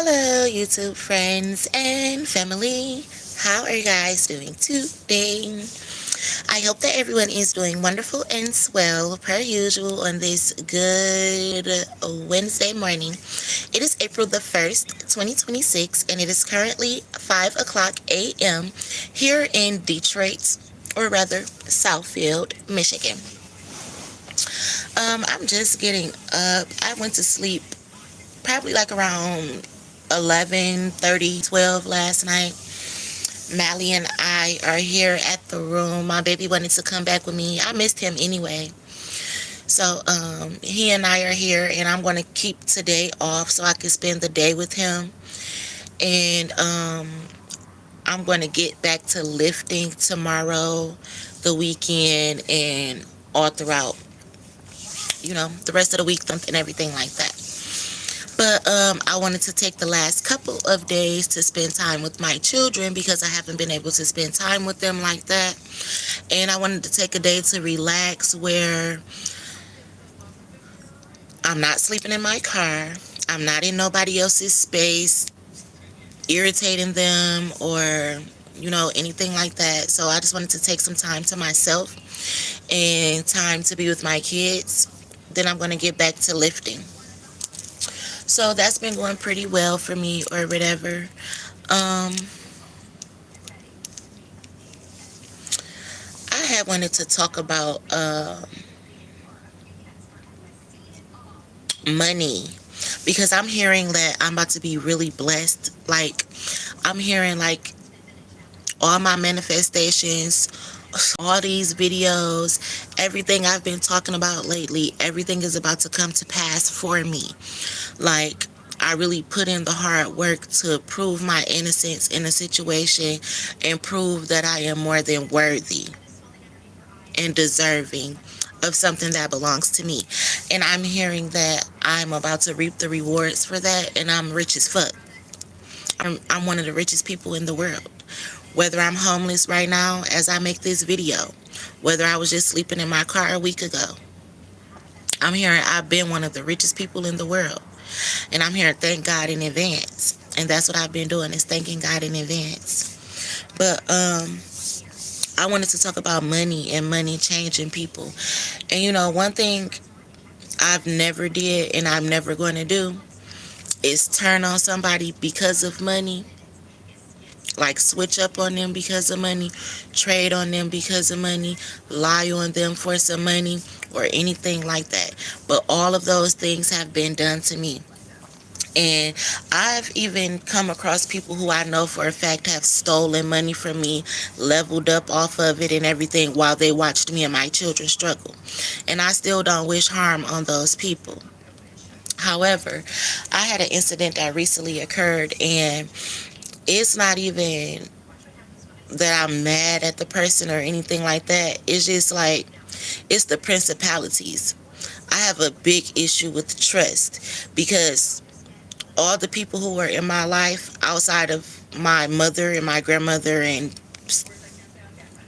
Hello, YouTube friends and family. How are you guys doing today? I hope that everyone is doing wonderful and swell per usual on this good Wednesday morning. It is April the 1st, 2026, and it is currently 5 o'clock a.m. here in Detroit, or rather, Southfield, Michigan. I'm just getting up. I went to sleep probably like around 11:30, 12 last night. Mally and I are here at the room. My baby wanted to come back with me. I missed him anyway. So he and I are here, and I'm going to keep today off so I can spend the day with him. And I'm going to get back to lifting tomorrow, the weekend, and all throughout, the rest of the week and everything like that. But I wanted to take the last couple of days to spend time with my children because I haven't been able to spend time with them like that. And I wanted to take a day to relax where I'm not sleeping in my car. I'm not in nobody else's space, irritating them or, anything like that. So I just wanted to take some time to myself and time to be with my kids. Then I'm going to get back to lifting. So that's been going pretty well for me or whatever. I had wanted to talk about money because I'm hearing that I'm about to be really blessed. Like, I'm hearing like all my manifestations, all these videos, everything I've been talking about lately, everything is about to come to pass for me. Like, I really put in the hard work to prove my innocence in a situation and prove that I am more than worthy and deserving of something that belongs to me. And I'm hearing that I'm about to reap the rewards for that, and I'm rich as fuck. I'm one of the richest people in the world. Whether I'm homeless right now as I make this video, whether I was just sleeping in my car a week ago, I'm hearing I've been one of the richest people in the world. And I'm here to thank God in advance. And that's what I've been doing, is thanking God in advance. But I wanted to talk about money and money changing people. And one thing I've never did and I'm never going to do is turn on somebody because of money. Like, switch up on them because of money, trade on them because of money, lie on them for some money, or anything like that. But all of those things have been done to me. And I've even come across people who I know for a fact have stolen money from me, leveled up off of it and everything while they watched me and my children struggle. And I still don't wish harm on those people. However, I had an incident that recently occurred, and it's not even that I'm mad at the person or anything like that. It's just like, it's the principalities. I have a big issue with trust because all the people who were in my life outside of my mother and my grandmother and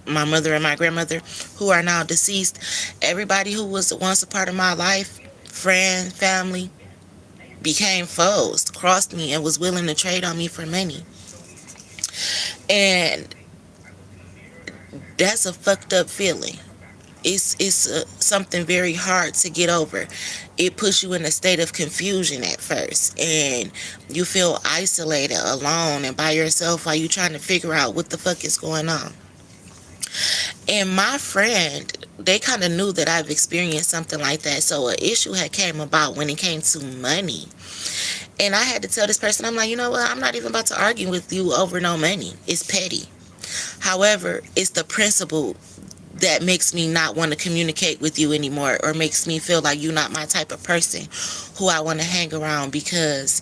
my mother and my grandmother who are now deceased, everybody who was once a part of my life, friend, family, became foes, crossed me, and was willing to trade on me for money. And that's a fucked up feeling. It's something very hard to get over. It puts you in a state of confusion at first, and you feel isolated, alone, and by yourself while you're trying to figure out what the fuck is going on. And my friend, they kind of knew that I've experienced something like that, so an issue had came about when it came to money. And I had to tell this person, I'm like, you know what, I'm not even about to argue with you over no money. It's petty. However, it's the principle that makes me not want to communicate with you anymore, or makes me feel like you're not my type of person who I want to hang around, because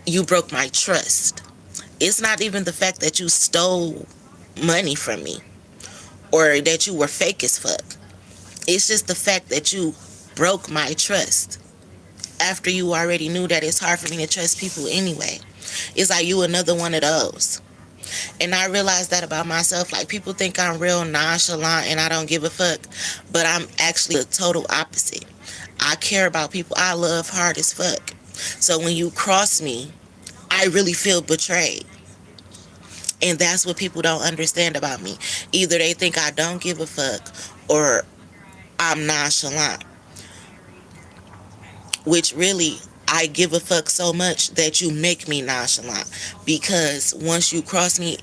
you broke my trust. It's not even the fact that you stole money from me or that you were fake as fuck. It's just the fact that you broke my trust after you already knew that it's hard for me to trust people anyway. It's like you another one of those. And I realized that about myself. Like, people think I'm real nonchalant and I don't give a fuck, but I'm actually the total opposite. I care about people. I love hard as fuck. So when you cross me, I really feel betrayed. And that's what people don't understand about me. Either they think I don't give a fuck or I'm nonchalant, which really I give a fuck so much that you make me nonchalant, because once you cross me,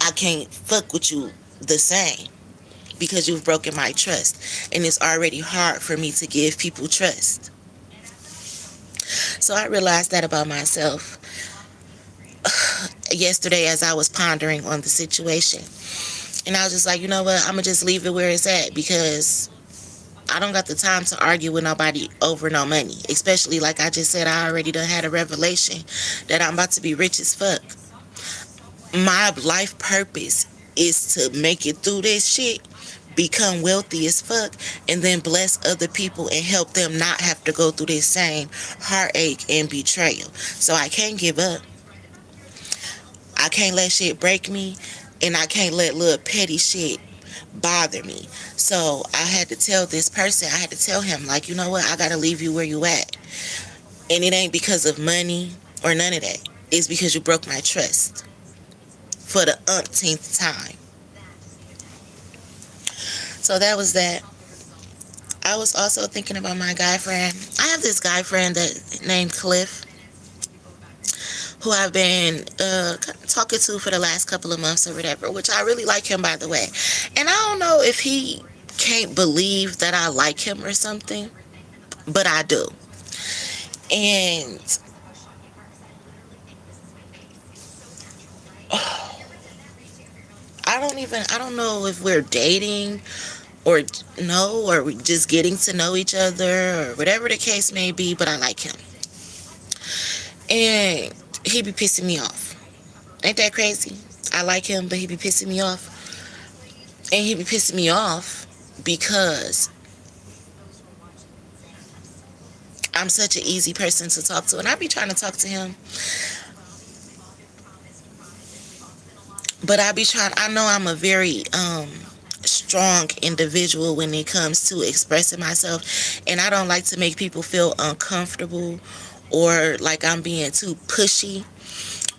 I can't fuck with you the same, because you've broken my trust, and it's already hard for me to give people trust. So I realized that about myself yesterday as I was pondering on the situation. And I was just like, you know what, I'm gonna just leave it where it's at, because I don't got the time to argue with nobody over no money. Especially, like I just said, I already done had a revelation that I'm about to be rich as fuck. My life purpose is to make it through this shit, become wealthy as fuck, and then bless other people and help them not have to go through this same heartache and betrayal. So I can't give up. I can't let shit break me, and I can't let little petty shit bother me. So I had to tell this person, I had to tell him, like, you know what, I gotta leave you where you at. And it ain't because of money or none of that. It's because you broke my trust for the umpteenth time. So that was that. I was also thinking about my guy friend. I have this guy friend that named Cliff, who I've been talking to for the last couple of months or whatever, which I really like him, by the way. And I don't know if he can't believe that I like him or something, but I do. And I don't know if we're dating or no, or we just getting to know each other or whatever the case may be, but I like him. And he be pissing me off. Ain't that crazy? I like him, but he be pissing me off. And he be pissing me off because I'm such an easy person to talk to. And I be trying to talk to him, but I know I'm a very strong individual when it comes to expressing myself, and I don't like to make people feel uncomfortable or like I'm being too pushy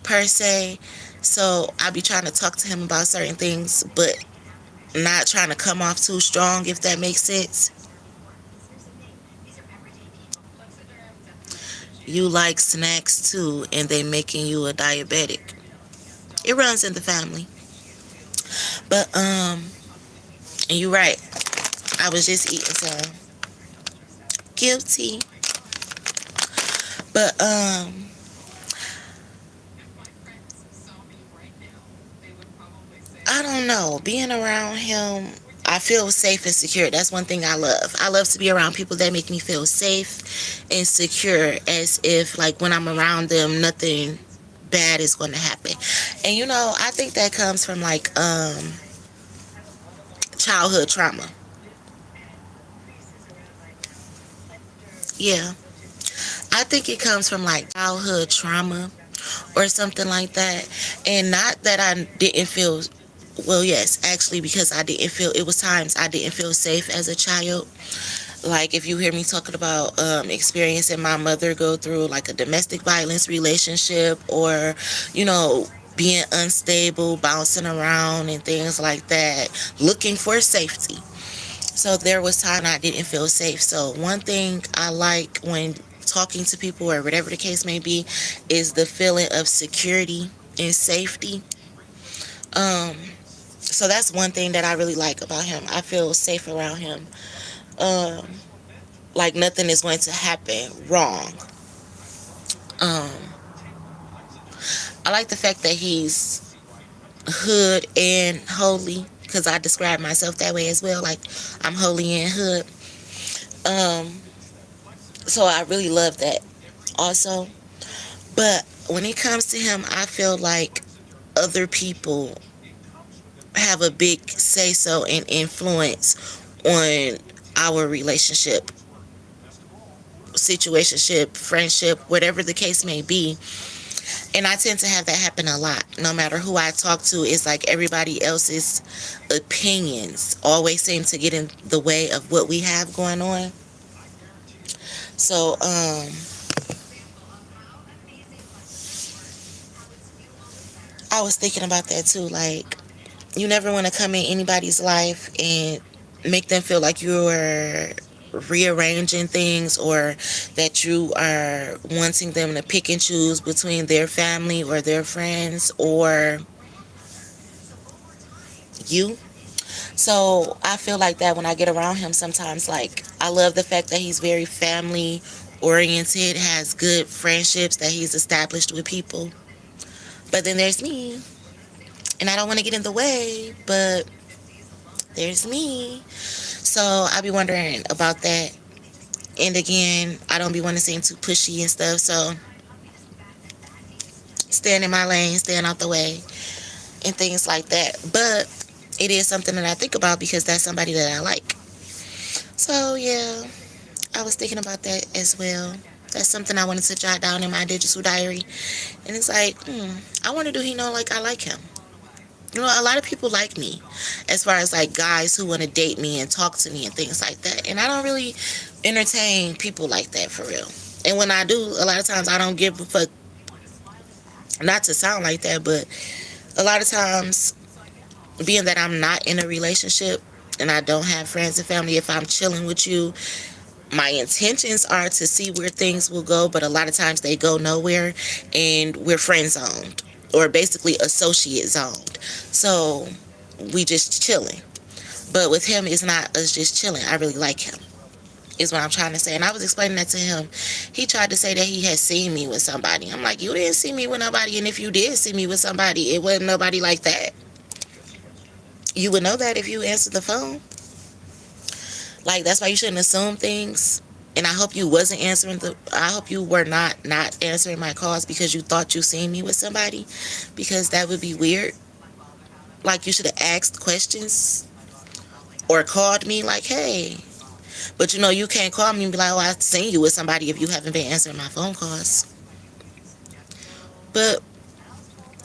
per se. So I be trying to talk to him about certain things, but not trying to come off too strong, if that makes sense. You like snacks too, and they making you a diabetic. It runs in the family. But and you're right. I was just eating some. Guilty. But I don't know. Being around him, I feel safe and secure. That's one thing I love. I love to be around people that make me feel safe and secure, as if like when I'm around them, nothing bad is going to happen. And you know, I think that comes from like childhood trauma. Yeah. I think it comes from like childhood trauma or something like that. And not that I didn't feel, well, yes, actually, because I didn't feel, it was times I didn't feel safe as a child. Like if you hear me talking about experiencing my mother go through like a domestic violence relationship, or, you know, being unstable, bouncing around and things like that, looking for safety. So there was time I didn't feel safe. So one thing I like when talking to people or whatever the case may be is the feeling of security and safety. Um, so that's one thing that I really like about him. I feel safe around him. Um, like nothing is going to happen wrong. Um, I like the fact that he's hood and holy, because I describe myself that way as well. Like I'm holy and hood. Um, so I really love that also. But when it comes to him, I feel like other people have a big say so and influence on our relationship, situationship, friendship, whatever the case may be. And I tend to have that happen a lot. No matter who I talk to, it's like everybody else's opinions always seem to get in the way of what we have going on. So, I was thinking about that too. Like, you never want to come in anybody's life and make them feel like you're rearranging things, or that you are wanting them to pick and choose between their family or their friends or you. So I feel like that when I get around him sometimes. Like, I love the fact that he's very family oriented, has good friendships that he's established with people. But then there's me, and I don't want to get in the way, but there's me. So I be wondering about that. And again, I don't be wanting to seem too pushy and stuff. So staying in my lane, staying out the way, and things like that. But it is something that I think about because that's somebody that I like. So yeah, I was thinking about that as well. That's something I wanted to jot down in my digital diary. And it's like, I wonder, do he know like I like him? You know, a lot of people like me as far as like guys who want to date me and talk to me and things like that. And I don't really entertain people like that for real. And when I do, a lot of times I don't give a fuck, not to sound like that, but a lot of times, being that I'm not in a relationship and I don't have friends and family, if I'm chilling with you, my intentions are to see where things will go, but a lot of times they go nowhere and we're friend zoned or basically associate zoned. So we just chilling. But with him, it's not us just chilling. I really like him, is what I'm trying to say. And I was explaining that to him. He tried to say that he had seen me with somebody. I'm like, you didn't see me with nobody. And if you did see me with somebody, it wasn't nobody like that. You would know that if you answered the phone. Like, that's why you shouldn't assume things. And I hope you wasn't answering I hope you were not answering my calls because you thought you seen me with somebody, because that would be weird. Like, you should have asked questions or called me like, hey. But you know, you can't call me and be like, oh, I seen you with somebody if you haven't been answering my phone calls. But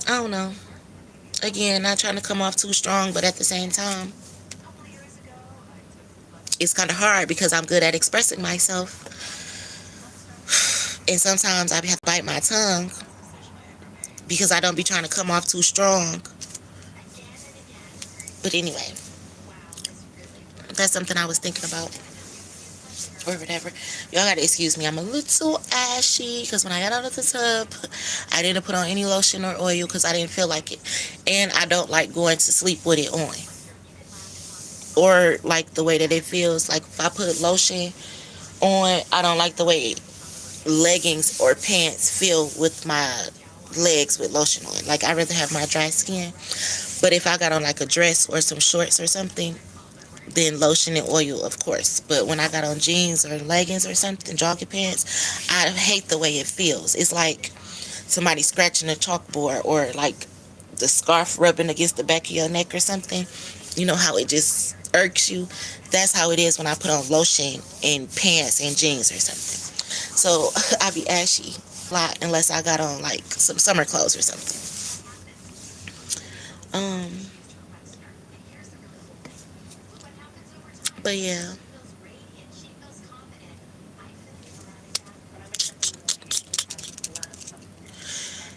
I don't know. Again, not trying to come off too strong, but at the same time, it's kind of hard because I'm good at expressing myself. And sometimes I have to bite my tongue because I don't be trying to come off too strong. But anyway, that's something I was thinking about or whatever. Y'all gotta excuse me. I'm a little ashy because when I got out of the tub, I didn't put on any lotion or oil because I didn't feel like it. And I don't like going to sleep with it on. Or like the way that it feels. Like if I put lotion on, I don't like the way leggings or pants feel with my legs with lotion on. Like, I'd rather have my dry skin. But if I got on like a dress or some shorts or something, then lotion and oil, of course. But when I got on jeans or leggings or something, jogging pants, I hate the way it feels. It's like somebody scratching a chalkboard, or like the scarf rubbing against the back of your neck or something. You know how it just irks you? That's how it is when I put on lotion and pants and jeans or something. So I be ashy a lot unless I got on like some summer clothes or something. Um, but yeah.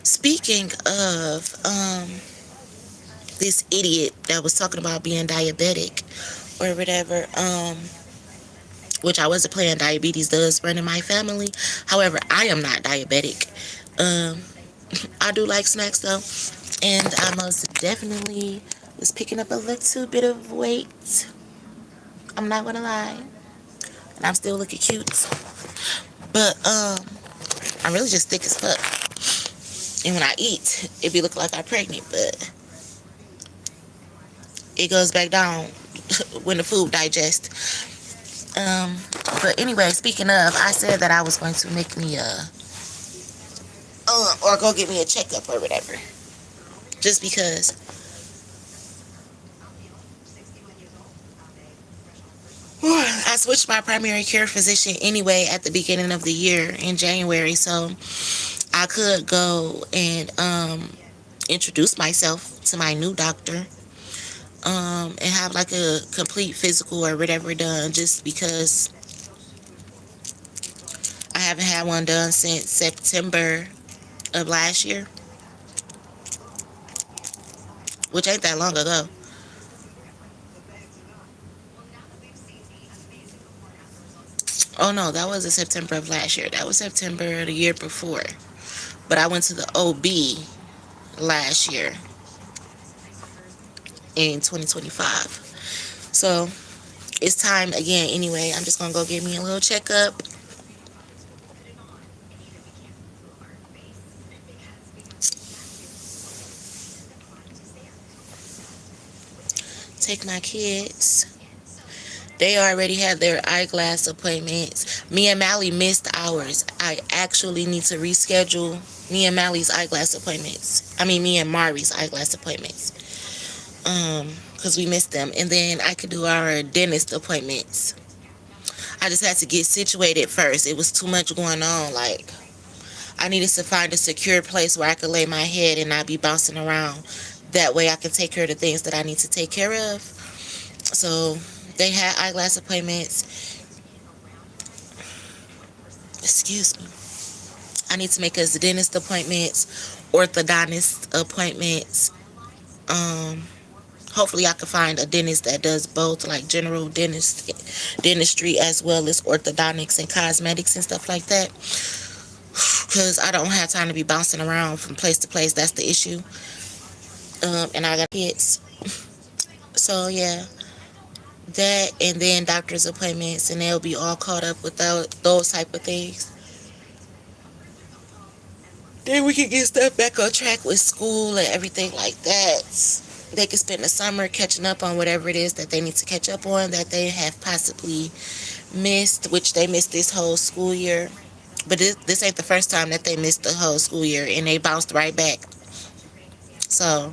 Speaking of this idiot that was talking about being diabetic or whatever, which I wasn't playing, diabetes does run in my family. However, I am not diabetic. Um, I do like snacks though, and I most definitely was picking up a little bit of weight. I'm not gonna lie, and I'm still looking cute. But I'm really just thick as fuck. And when I eat, it be looking like I'm pregnant, but it goes back down when the food digests. Um, but anyway, speaking of, I said that I was going to make me or go get me a checkup or whatever. Just because I switched my primary care physician anyway at the beginning of the year in January, so I could go and introduce myself to my new doctor, and have like a complete physical or whatever done, just because I haven't had one done since September of last year. which ain't that long ago. Oh no, that wasn't September of last year. That was September the year before. But I went to the OB last year in 2025. So it's time again anyway. I'm just gonna go get me a little checkup. Take my kids. They already had their eyeglass appointments. Me and Mally missed ours. I actually need to reschedule me and Mally's eyeglass appointments. I mean, me and Mari's eyeglass appointments. Because we missed them. And then I could do our dentist appointments. I just had to get situated first. It was too much going on. Like, I needed to find a secure place where I could lay my head and not be bouncing around. That way I can take care of the things that I need to take care of. So they had eyeglass appointments. Excuse me. I need to make us dentist appointments, orthodontist appointments. Um, Hopefully I can find a dentist that does both, like general dentistry as well as orthodontics and cosmetics and stuff like that. Cause I don't have time to be bouncing around from place to place. That's the issue. And I got kids, so yeah, that and then doctor's appointments, and they'll be all caught up with those type of things. Then we can get stuff back on track with school and everything like that. They can spend the summer catching up on whatever it is that they need to catch up on that they have possibly missed, which they missed this whole school year. But this ain't the first time that they missed the whole school year and they bounced right back. So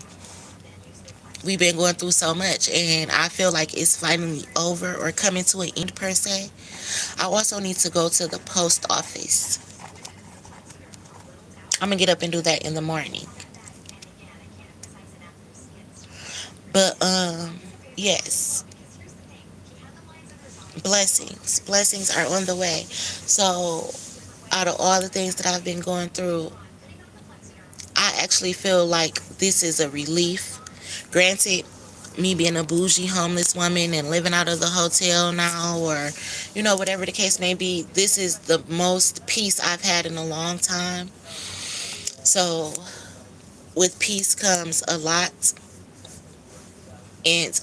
we've been going through so much and I feel like it's finally over or coming to an end per se. I also need to go to the post office. I'm gonna get up and do that in the morning. But yes, blessings are on the way. So out of all the things that I've been going through, I actually feel like this is a relief. Granted, me being a bougie homeless woman and living out of the hotel now, or whatever the case may be, this is the most peace I've had in a long time. So with peace comes a lot, and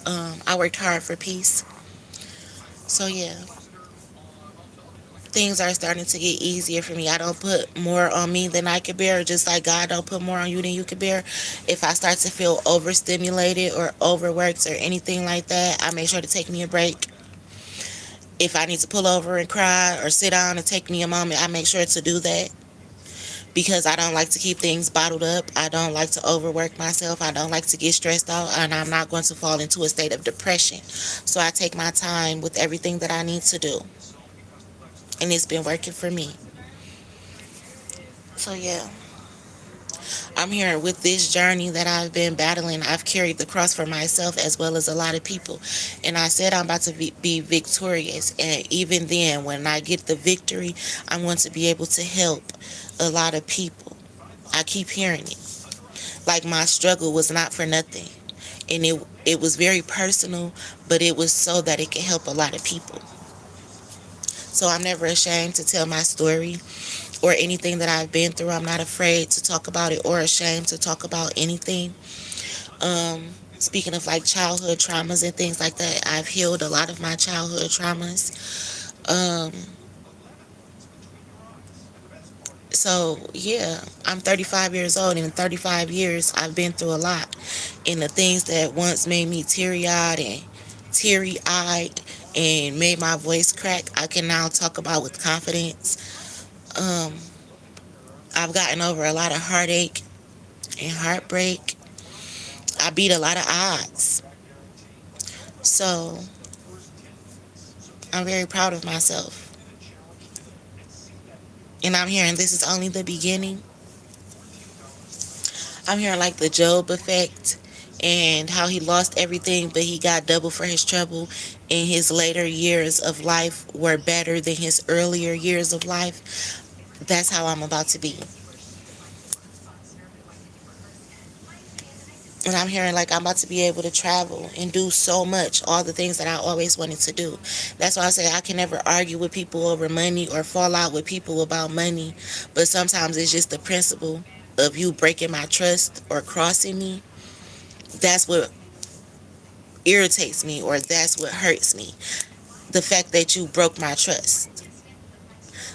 I worked hard for peace. So yeah, things are starting to get easier for me. I don't put more on me than I can bear, just like God don't put more on you than you can bear. If I start to feel overstimulated or overworked or anything like that, I make sure to take me a break. If I need to pull over and cry or sit down and take me a moment, I make sure to do that because I don't like to keep things bottled up. I don't like to overwork myself. I don't like to get stressed out, and I'm not going to fall into a state of depression. So I take my time with everything that I need to do, and it's been working for me. So yeah, I'm here with this journey that I've been battling. I've carried the cross for myself as well as a lot of people. And I said I'm about to be victorious. And even then, when I get the victory, I'm going to be able to help a lot of people. I keep hearing it. Like my struggle was not for nothing. And it was very personal, but it was so that it could help a lot of people. So I'm never ashamed to tell my story or anything that I've been through. I'm not afraid to talk about it or ashamed to talk about anything. Speaking of like childhood traumas and things like that, I've healed a lot of my childhood traumas. Um, so yeah, I'm 35 years old, and in 35 years, I've been through a lot. And the things that once made me teary-eyed, and made my voice crack, I can now talk about with confidence. Um, I've gotten over a lot of heartache and heartbreak. I beat a lot of odds. So I'm very proud of myself. And I'm hearing this is only the beginning. I'm hearing like the Job effect and how he lost everything, but he got double for his trouble. And his later years of life were better than his earlier years of life. That's how I'm about to be. And I'm hearing like I'm about to be able to travel and do so much, all the things that I always wanted to do. That's why I say I can never argue with people over money or fall out with people about money. But sometimes it's just the principle of you breaking my trust or crossing me. That's what irritates me, or that's what hurts me. The fact that you broke my trust.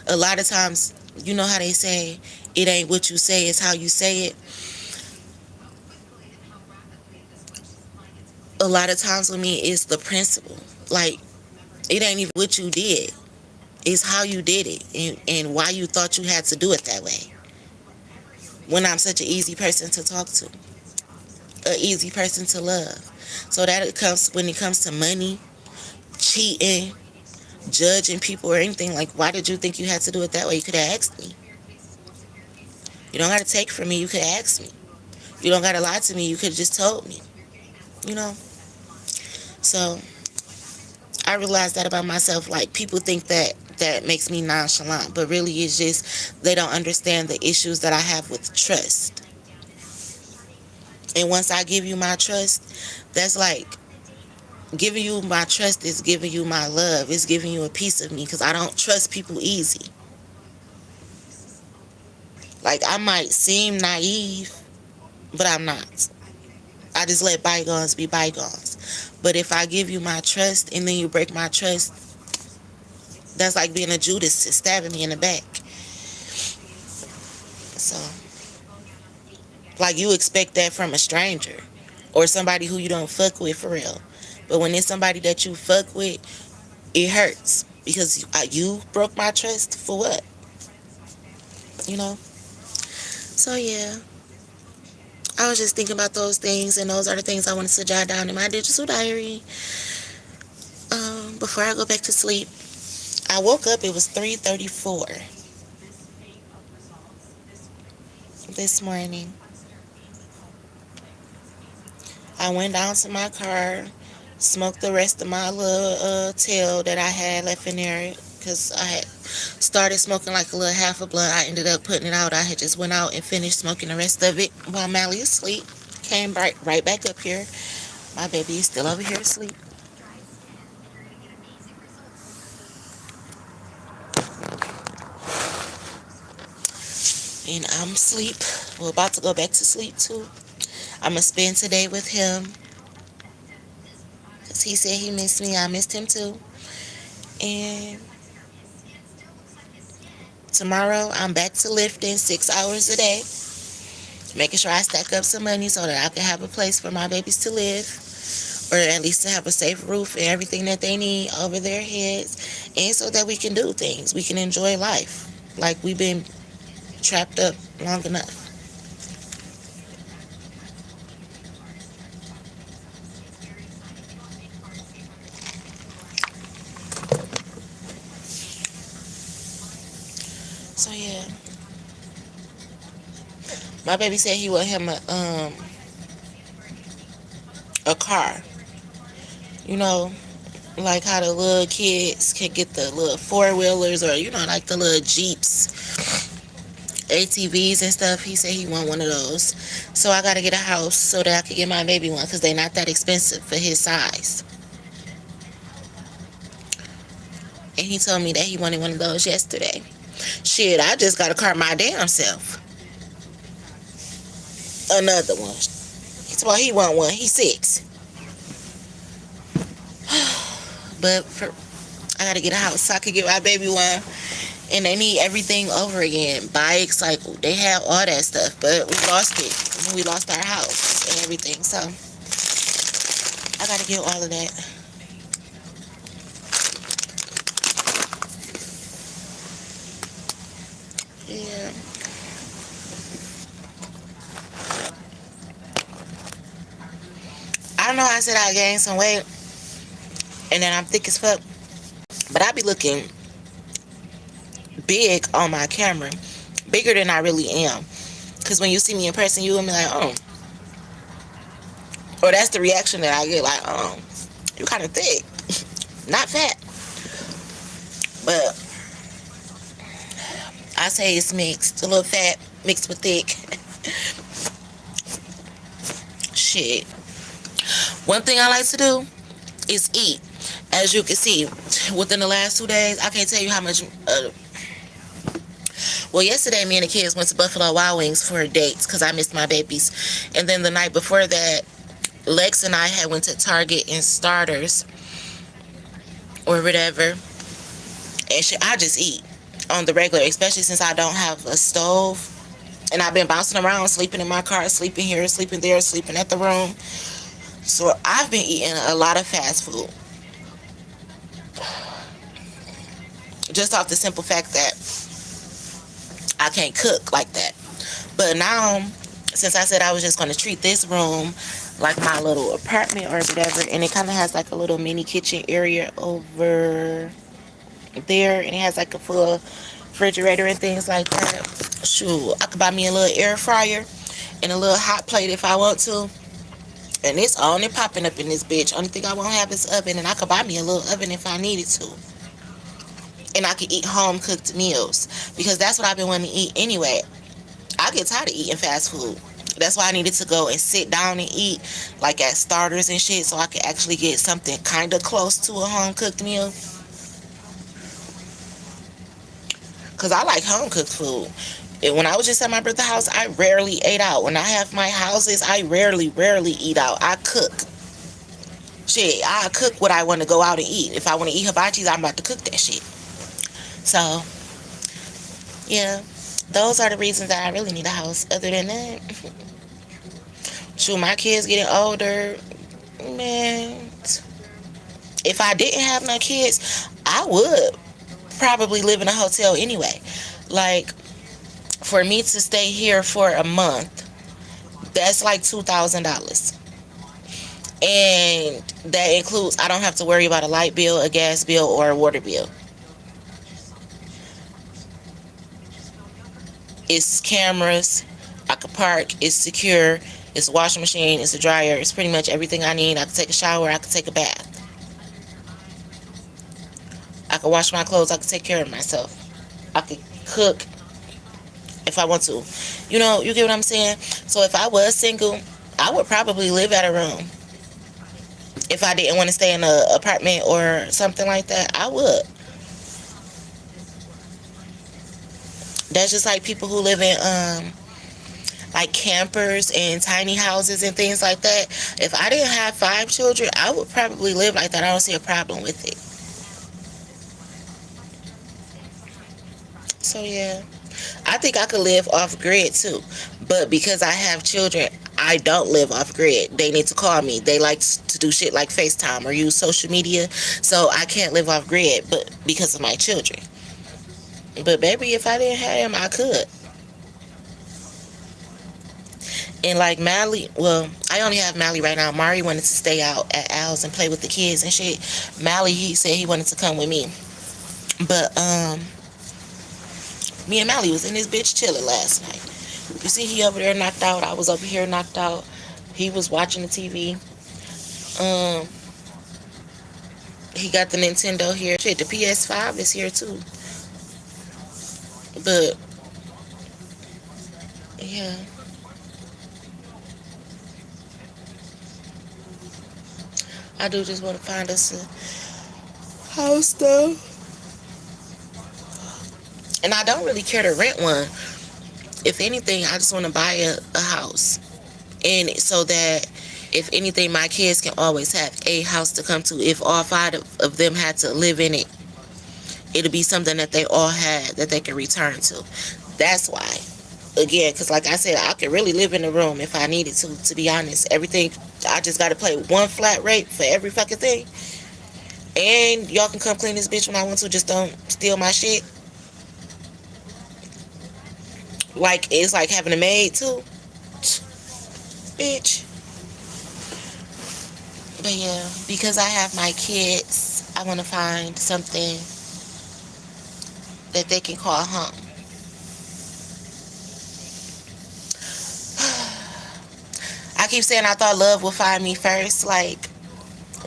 A lot of times, you know how they say, it ain't what you say, it's how you say it. A lot of times with me, it's the principle. Like, it ain't even what you did, it's how you did it, and why you thought you had to do it that way. When I'm such an easy person to talk to, an easy person to love. So that it comes when it comes to money, cheating, judging people or anything, like, why did you think you had to do it that way? You could have asked me. You don't got to take from me, you could have asked me. You don't got to lie to me, you could have just told me. You know? So I realized that about myself. Like, people think that that makes me nonchalant, but really it's just they don't understand the issues that I have with trust. And once I give you my trust, that's like giving you my trust is giving you my love. It's giving you a piece of me because I don't trust people easy. Like, I might seem naive, but I'm not. I just let bygones be bygones. But if I give you my trust and then you break my trust, that's like being a Judas stabbing me in the back. So, like, you expect that from a stranger or somebody who you don't fuck with for real. But when it's somebody that you fuck with, it hurts because you broke my trust for what? You know? So, yeah. I was just thinking about those things, and those are the things I wanted to jot down in my digital diary before I go back to sleep. I woke up, it was 3:34 this morning. I went down to my car, smoked the rest of my little tail that I had left in there because I had started smoking like a little half a blunt. I ended up putting it out. I had just went out and finished smoking the rest of it while Mally is asleep. Came right back up here. My baby is still over here asleep. And I'm asleep. We're about to go back to sleep too. I'm going to spend today with him because he said he missed me. I missed him too. And tomorrow I'm back to lifting 6 hours a day, making sure I stack up some money so that I can have a place for my babies to live, or at least to have a safe roof and everything that they need over their heads, and so that we can do things. We can enjoy life. Like, we've been trapped up long enough. So yeah, my baby said he want him a car. You know, like how the little kids can get the little four-wheelers, or like the little Jeeps, ATVs and stuff. He said he want one of those. So I gotta get a house so that I can get my baby one because they're not that expensive for his size. And he told me that he wanted one of those yesterday. Shit, I just gotta car my damn self. Another one. He told me he want one. He's 6. But I gotta get a house so I can get my baby one. And they need everything over again. Bikes, like, they have all that stuff. But we lost it. We lost our house and everything. So I gotta get all of that. Yeah. I don't know. I said I gained some weight. And then I'm thick as fuck. But I be looking big on my camera. Bigger than I really am. Because when you see me in person, you will be like, oh. Or that's the reaction that I get. Like, oh, you kind of thick. Not fat. But I say it's mixed. A little fat mixed with thick. shit. One thing I like to do is eat. As you can see, within the last 2 days, I can't tell you how much. Well, yesterday me and the kids went to Buffalo Wild Wings for dates because I missed my babies, and then the night before that, Lex and I had went to Target and Starters or whatever, and shit. I just eat on the regular, especially since I don't have a stove, and I've been bouncing around, sleeping in my car, sleeping here, sleeping there, sleeping at the room. So I've been eating a lot of fast food, just off the simple fact that I can't cook like that. But now, since I said I was just going to treat this room like my little apartment or whatever, and it kind of has like a little mini kitchen area over there, and it has like a full refrigerator and things like that. Shoot, I could buy me a little air fryer and a little hot plate if I want to. And it's on and popping up in this bitch. Only thing I won't have is oven, and I could buy me a little oven if I needed to. And I could eat home cooked meals, because that's what I've been wanting to eat anyway. I get tired of eating fast food. That's why I needed to go and sit down and eat, like at Starters and shit, so I could actually get something kind of close to a home cooked meal. Because I like home cooked food. And when I was just at my brother's house, I rarely ate out. When I have my houses, I rarely eat out. I cook. Shit, I cook what I want to go out and eat. If I want to eat hibachis, I'm about to cook that shit. So, yeah, those are the reasons that I really need a house. Other than that, shoot, my kids getting older, man. If I didn't have no kids, I would probably live in a hotel anyway. Like, for me to stay here for a month, that's like $2,000. And that includes, I don't have to worry about a light bill, a gas bill, or a water bill. It's cameras, I could park, it's secure, it's a washing machine, it's a dryer, it's pretty much everything I need. I could take a shower, I could take a bath. I could wash my clothes, I could take care of myself. I could cook if I want to. You know, you get what I'm saying? So if I was single, I would probably live at a room. If I didn't want to stay in an apartment or something like that, I would. That's just like people who live in like campers and tiny houses and things like that. If I didn't have 5 children, I would probably live like that. I don't see a problem with it. So yeah, I think I could live off grid too. But because I have children, I don't live off grid. They need to call me. They like to do shit like FaceTime or use social media. So I can't live off grid, but because of my children. But baby, if I didn't have him, I could. And like Mally, well, I only have Mally right now. Mari wanted to stay out at Al's and play with the kids and shit. Mally, he said he wanted to come with me. But me and Mally was in this bitch chilling last night. You see, he over there knocked out. I was over here knocked out. He was watching the TV. He got the Nintendo here. Shit, the PS5 is here too. But yeah, I do just want to find us a house though. And I don't really care to rent one. If anything, I just want to buy a house. And so that if anything, my kids can always have a house to come to. If all 5 of them had to live in it, it'll be something that they all had that they can return to. That's why. Again, because like I said, I could really live in a room if I needed to be honest. Everything, I just got to pay one flat rate for every fucking thing. And y'all can come clean this bitch when I want to. Just don't steal my shit. Like, it's like having a maid too. Bitch. But yeah, because I have my kids, I want to find something that they can call home. I keep saying I thought love would find me first. Like,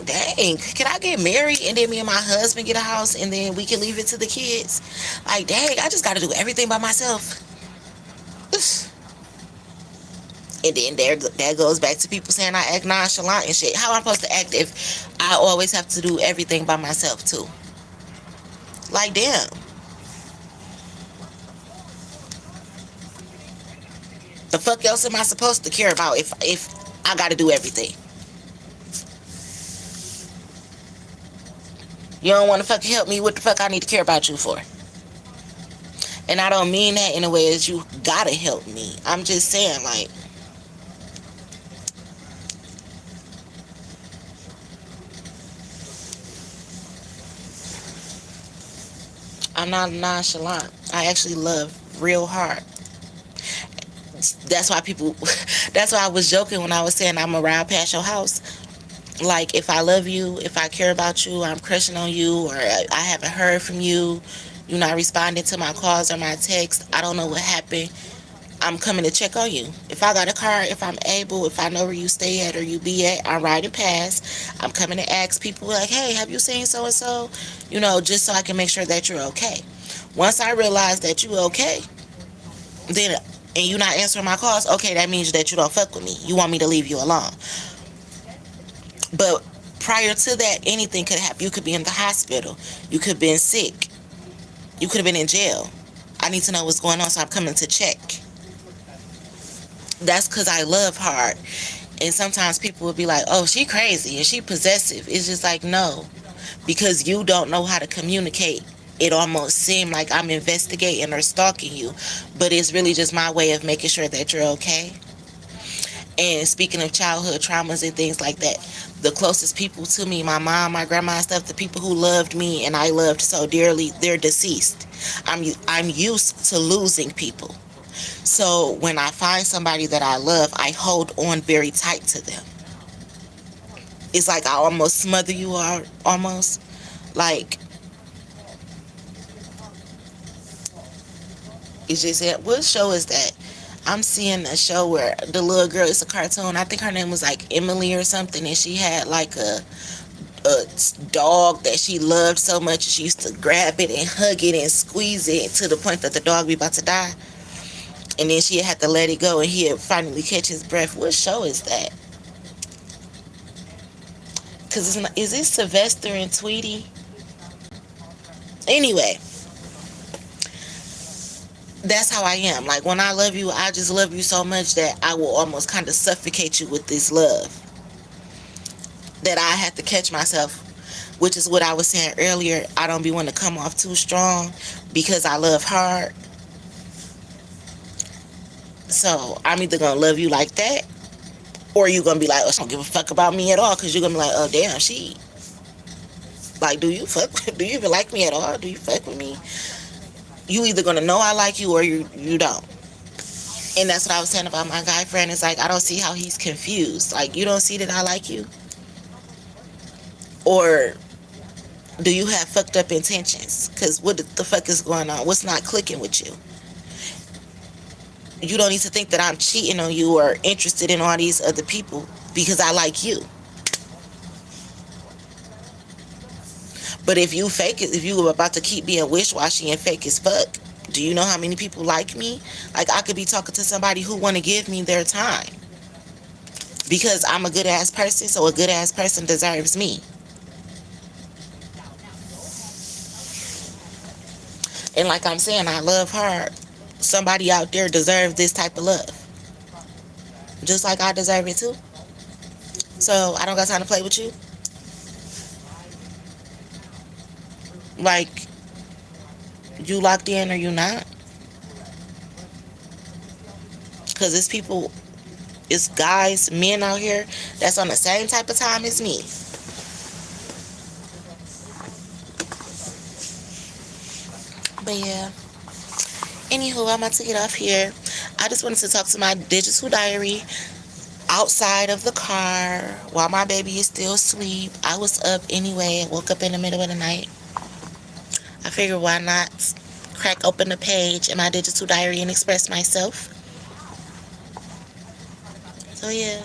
dang, can I get married and then me and my husband get a house and then we can leave it to the kids? Like, dang, I just got to do everything by myself. And then that goes back to people saying I act nonchalant and shit. How am I supposed to act if I always have to do everything by myself too? Like, damn. The fuck else am I supposed to care about if I got to do everything? You don't want to fucking help me. What the fuck I need to care about you for? And I don't mean that in a way as you gotta help me. I'm just saying, like, I'm not nonchalant. I actually love real hard. That's why people, that's why I was joking when I was saying I'm around past your house. Like, if I love you, if I care about you, I'm crushing on you, or I haven't heard from you, you're not responding to my calls or my texts, I don't know what happened, I'm coming to check on you. If I got a car, if I'm able, if I know where you stay at or you be at, I'm riding past. I'm coming to ask people like, hey, have you seen so and so? You know, just so I can make sure that you're okay. Once I realize that you okay, then and you not answering my calls, okay, that means that you don't fuck with me. You want me to leave you alone. But prior to that, anything could happen. You could be in the hospital. You could have been sick. You could have been in jail. I need to know what's going on, so I'm coming to check. That's because I love hard. And sometimes people will be like, oh, she crazy and she possessive. It's just like, no. Because you don't know how to communicate. It almost seems like I'm investigating or stalking you. But it's really just my way of making sure that you're okay. And speaking of childhood traumas and things like that, the closest people to me, my mom, my grandma and stuff, the people who loved me and I loved so dearly, they're deceased. I'm used to losing people. So when I find somebody that I love, I hold on very tight to them. It's like I almost smother you almost. Like, it's just that, what show is that? I'm seeing a show where the little girl, it's a cartoon. I think her name was like Emily or something, and she had like a dog that she loved so much. She used to grab it and hug it and squeeze it to the point that the dog be about to die. And then she had to let it go, and he'd finally catch his breath. What show is that? Because is it Sylvester and Tweety? Anyway, that's how I am. Like, when I love you, I just love you so much that I will almost kind of suffocate you with this love. That I have to catch myself, which is what I was saying earlier. I don't be wanting to come off too strong because I love hard. So I'm either going to love you like that, or you're going to be like, oh, she don't give a fuck about me at all, because you're going to be like, oh, damn, she, like, do you even like me at all? Do you fuck with me? You either going to know I like you or you don't. And that's what I was saying about my guy friend. It's like, I don't see how he's confused. Like, you don't see that I like you? Or do you have fucked up intentions? Because what the fuck is going on? What's not clicking with you? You don't need to think that I'm cheating on you or interested in all these other people because I like you. But if you fake it, if you were about to keep being wish-washy and fake as fuck, do you know how many people like me? Like, I could be talking to somebody who want to give me their time because I'm a good-ass person, so a good-ass person deserves me. And like I'm saying, I love hard. Somebody out there deserves this type of love. Just like I deserve it too. So I don't got time to play with you. Like, you locked in or you not? Because it's people, it's guys, men out here that's on the same type of time as me. But yeah. Anywho, I'm about to get off here. I just wanted to talk to my digital diary outside of the car while my baby is still asleep. I was up anyway and woke up in the middle of the night. I figured why not crack open the page in my digital diary and express myself. So yeah.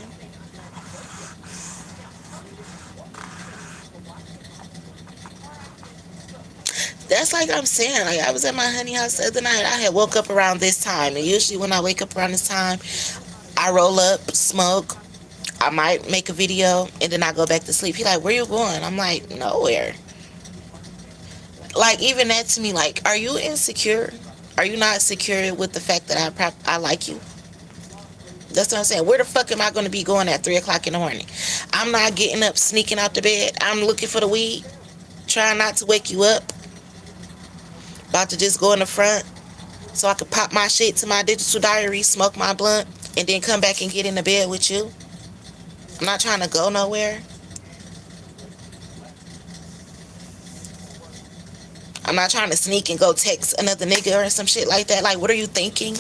That's like I'm saying, like, I was at my honey house the other night. I had woke up around this time, and usually when I wake up around this time, I roll up, smoke. I might make a video and then I go back to sleep. He like, where you going? I'm like, nowhere. Like, even that to me, like, are you insecure? Are you not secure with the fact that I like you? That's what I'm saying. Where the fuck am I going to be going at 3 o'clock in the morning? I'm not getting up, sneaking out the bed. I'm looking for the weed, trying not to wake you up. About to just go in the front so I could pop my shit to my digital diary, smoke my blunt, and then come back and get in the bed with you. I'm not trying to go nowhere. I'm not trying to sneak and go text another nigga or some shit like that. Like, what are you thinking?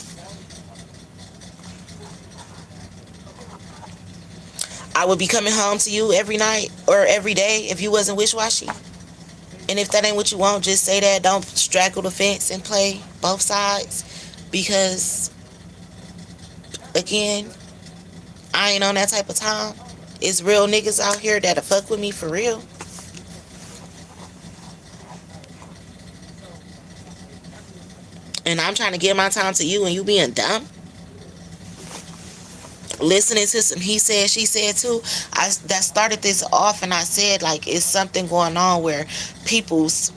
I would be coming home to you every night or every day if you wasn't wish-washy. And if that ain't what you want, just say that. Don't straddle the fence and play both sides. Because, again, I ain't on that type of time. It's real niggas out here that'll fuck with me for real. And I'm trying to give my time to you and you being dumb. Listening to some he said, she said too. That started this off, and I said, like, it's something going on where people's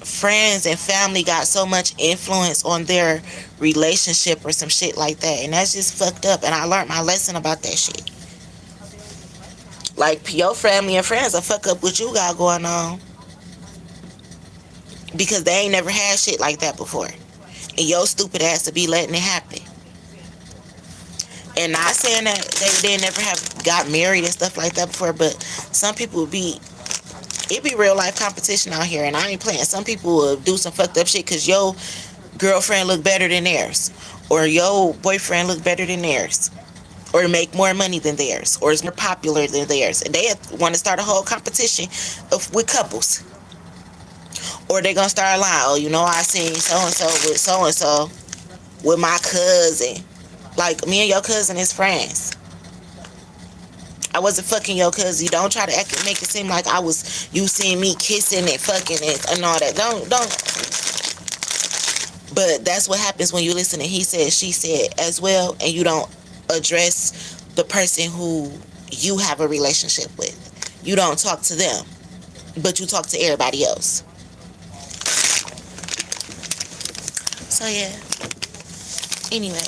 friends and family got so much influence on their relationship or some shit like that. And that's just fucked up. And I learned my lesson about that shit. Like, your family and friends will fuck up what you got going on because they ain't never had shit like that before. And your stupid ass to be letting it happen. And not saying that they never have got married and stuff like that before, but some people it be real life competition out here, and I ain't playing. Some people will do some fucked up shit because your girlfriend look better than theirs, or your boyfriend look better than theirs, or make more money than theirs, or is more popular than theirs, and they want to start a whole competition with couples. Or they gonna start lying. Oh, you know, I seen so and so and so with my cousin. Like, me and your cousin is friends. I wasn't fucking your cousin. You don't try to make it seem like you seen me kissing and fucking and all that. Don't. But that's what happens when you listen to he said, she said as well, and you don't address the person who you have a relationship with. You don't talk to them, but you talk to everybody else. So yeah. Anyway.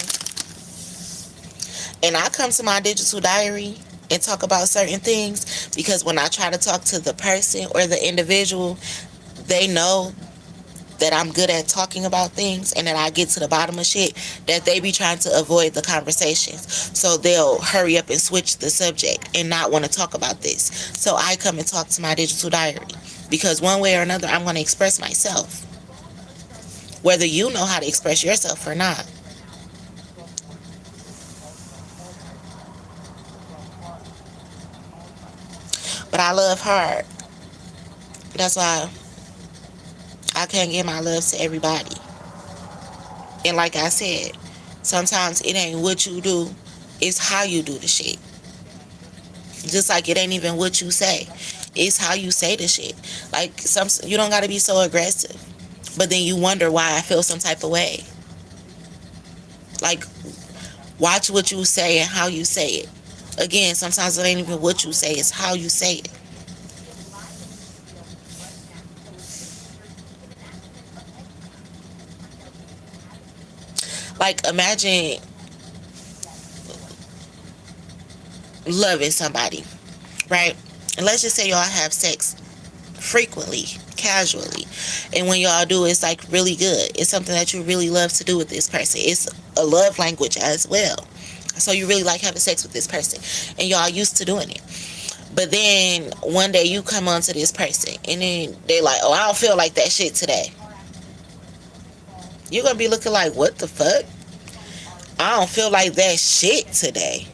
And I come to my digital diary and talk about certain things because when I try to talk to the person or the individual, they know that I'm good at talking about things and that I get to the bottom of shit, that they be trying to avoid the conversations. So they'll hurry up and switch the subject and not want to talk about this. So I come and talk to my digital diary because one way or another, I'm going to express myself. Whether you know how to express yourself or not. But I love hard. That's why I can't give my love to everybody. And like I said, sometimes it ain't what you do, it's how you do the shit. Just like it ain't even what you say, it's how you say the shit. Like, you don't gotta be so aggressive. But then you wonder why I feel some type of way. Like, watch what you say and how you say it. Again, sometimes it ain't even what you say, it's how you say it. Like, imagine loving somebody, right? And let's just say y'all have sex frequently, casually. And when y'all do, it's like really good. It's something that you really love to do with this person. It's a love language as well. So you really like having sex with this person. And y'all used to doing it. But then one day you come onto this person and then they like, oh, I don't feel like that shit today. You're going to be looking like, what the fuck? I don't feel like that shit today.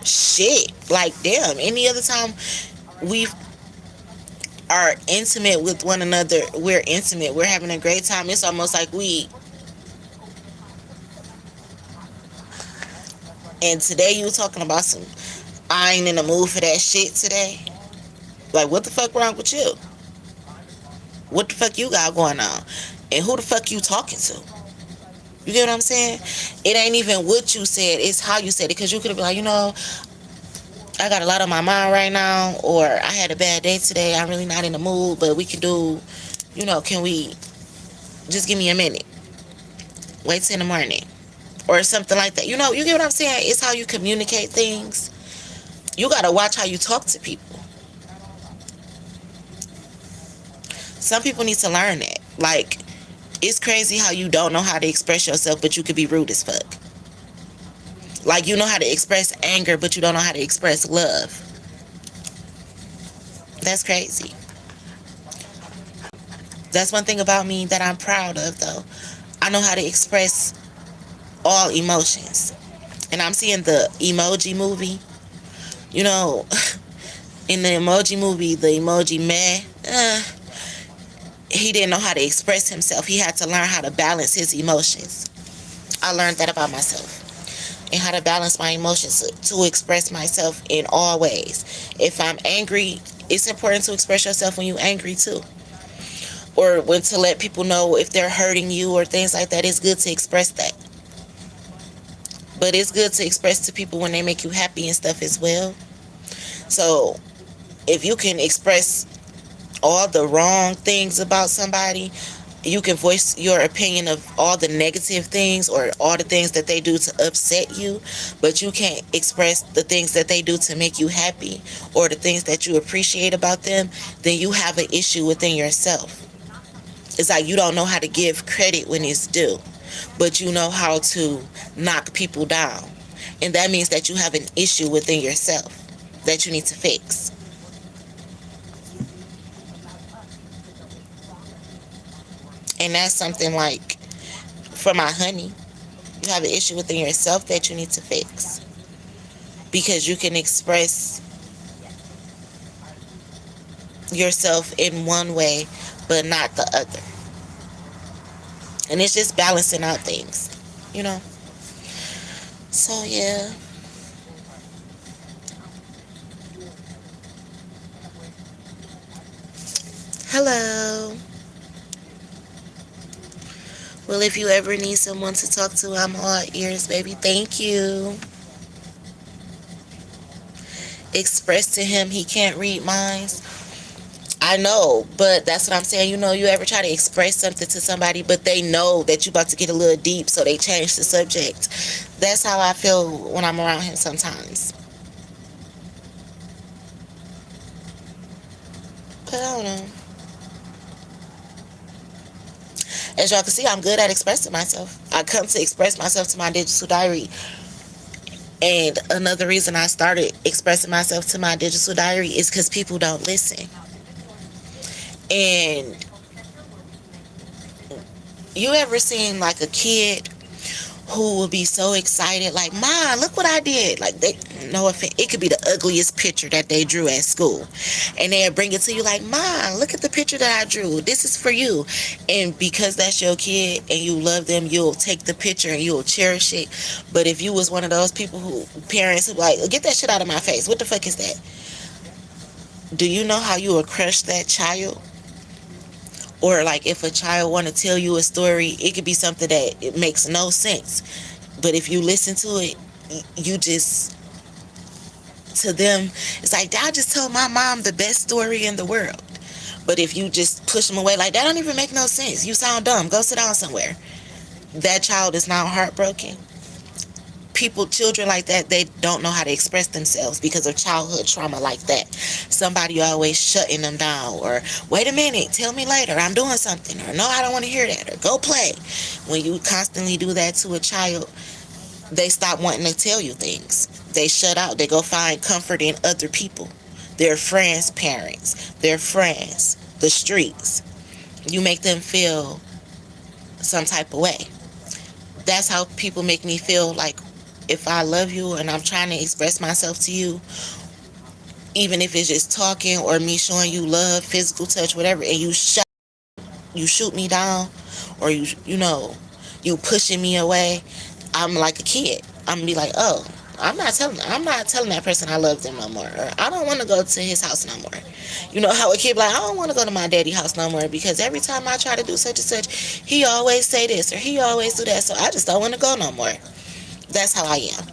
Shit. Like, damn. Any other time we are intimate with one another, we're intimate. We're having a great time. It's almost like and today you talking about some, I ain't in the mood for that shit today. Like, what the fuck wrong with you? What the fuck you got going on? And who the fuck you talking to? You get what I'm saying? It ain't even what you said, it's how you said it. Because you could have been like, I got a lot on my mind right now, or I had a bad day today, I'm really not in the mood, but we can do, can we just give me a minute? Wait till in the morning. Or something like that. You get what I'm saying? It's how you communicate things. You got to watch how you talk to people. Some people need to learn that. Like, it's crazy how you don't know how to express yourself, but you could be rude as fuck. Like, you know how to express anger, but you don't know how to express love. That's crazy. That's one thing about me that I'm proud of, though. I know how to express all emotions. And I'm seeing the emoji movie. You know, in the emoji movie, the emoji man, he didn't know how to express himself. He had to learn how to balance his emotions. I learned that about myself. And how to balance my emotions to express myself in all ways. If I'm angry, it's important to express yourself when you're angry too. Or when to let people know if they're hurting you or things like that. It's good to express that. But it's good to express to people when they make you happy and stuff as well. So if you can express all the wrong things about somebody, you can voice your opinion of all the negative things or all the things that they do to upset you, but you can't express the things that they do to make you happy or the things that you appreciate about them, then you have an issue within yourself. It's like you don't know how to give credit when it's due, but you know how to knock people down. And that means that you have an issue within yourself that you need to fix. And that's something like for my honey, you have an issue within yourself that you need to fix. Because you can express yourself in one way, but not the other. And it's just balancing out things, you know? So, yeah. Hello. Well, if you ever need someone to talk to, I'm all ears, baby. Thank you. Express to him he can't read minds. I know, but that's what I'm saying. You ever try to express something to somebody, but they know that you about to get a little deep, so they change the subject. That's how I feel when I'm around him sometimes. But I don't know. As y'all can see, I'm good at expressing myself. I come to express myself to my digital diary. And another reason I started expressing myself to my digital diary is because people don't listen. And you ever seen like a kid who will be so excited, like, Mom, look what I did. Like, they, no offense, it could be the ugliest picture that they drew at school. And they'll bring it to you like, Mom, look at the picture that I drew. This is for you. And because that's your kid and you love them, you'll take the picture and you'll cherish it. But if you was one of those people parents who like, get that shit out of my face. What the fuck is that? Do you know how you will crush that child? Or like if a child want to tell you a story, it could be something that it makes no sense. But if you listen to it, you just, to them, it's like, I just told my mom the best story in the world. But if you just push them away like, that don't even make no sense. You sound dumb. Go sit down somewhere. That child is now heartbroken. Children like that, they don't know how to express themselves because of childhood trauma like that. Somebody always shutting them down, or wait a minute, tell me later, I'm doing something, or no, I don't want to hear that, or go play. When you constantly do that to a child, they stop wanting to tell you things. They shut out. They go find comfort in other people, their friends' parents, their friends, the streets. You make them feel some type of way. That's how people make me feel. Like, if I love you and I'm trying to express myself to you, even if it's just talking or me showing you love, physical touch, whatever, and you shoot me down, or you pushing me away, I'm like a kid. I'm gonna be like, oh, I'm not telling that person I love them no more. Or I don't want to go to his house no more. You know how a kid like, I don't want to go to my daddy house no more because every time I try to do such and such, he always say this or he always do that. So I just don't want to go no more. That's how I am.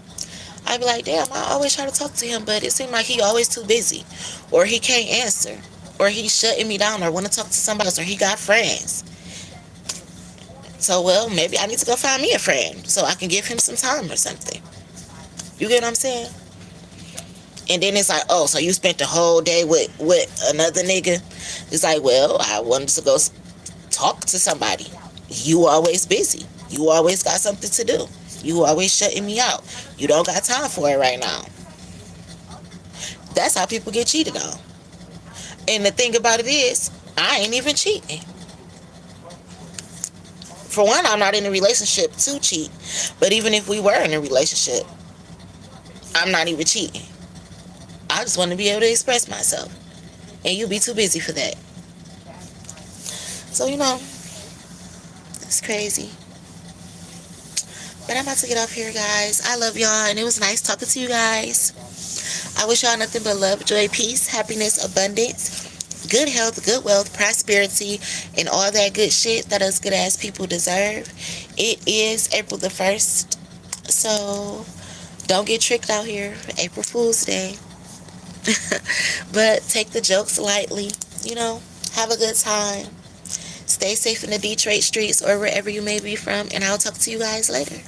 I be like, damn, I always try to talk to him, but it seems like he always too busy, or he can't answer, or he's shutting me down, or want to talk to somebody else, or he got friends. So, well, maybe I need to go find me a friend so I can give him some time or something. You get what I'm saying? And then it's like, oh, so you spent the whole day with another nigga? It's like, well, I wanted to go talk to somebody. You always busy. You always got something to do. You always shutting me out. You don't got time for it right now. That's how people get cheated on. And the thing about it is, I ain't even cheating. For one, I'm not in a relationship to cheat. But even if we were in a relationship, I'm not even cheating. I just want to be able to express myself. And you be too busy for that. So, it's crazy. But I'm about to get off here, guys. I love y'all, and it was nice talking to you guys. I wish y'all nothing but love, joy, peace, happiness, abundance, good health, good wealth, prosperity, and all that good shit that us good ass people deserve. It is April the 1st. So don't get tricked out here for April Fool's Day. But take the jokes lightly. Have a good time. Stay safe in the Detroit streets or wherever you may be from. And I'll talk to you guys later.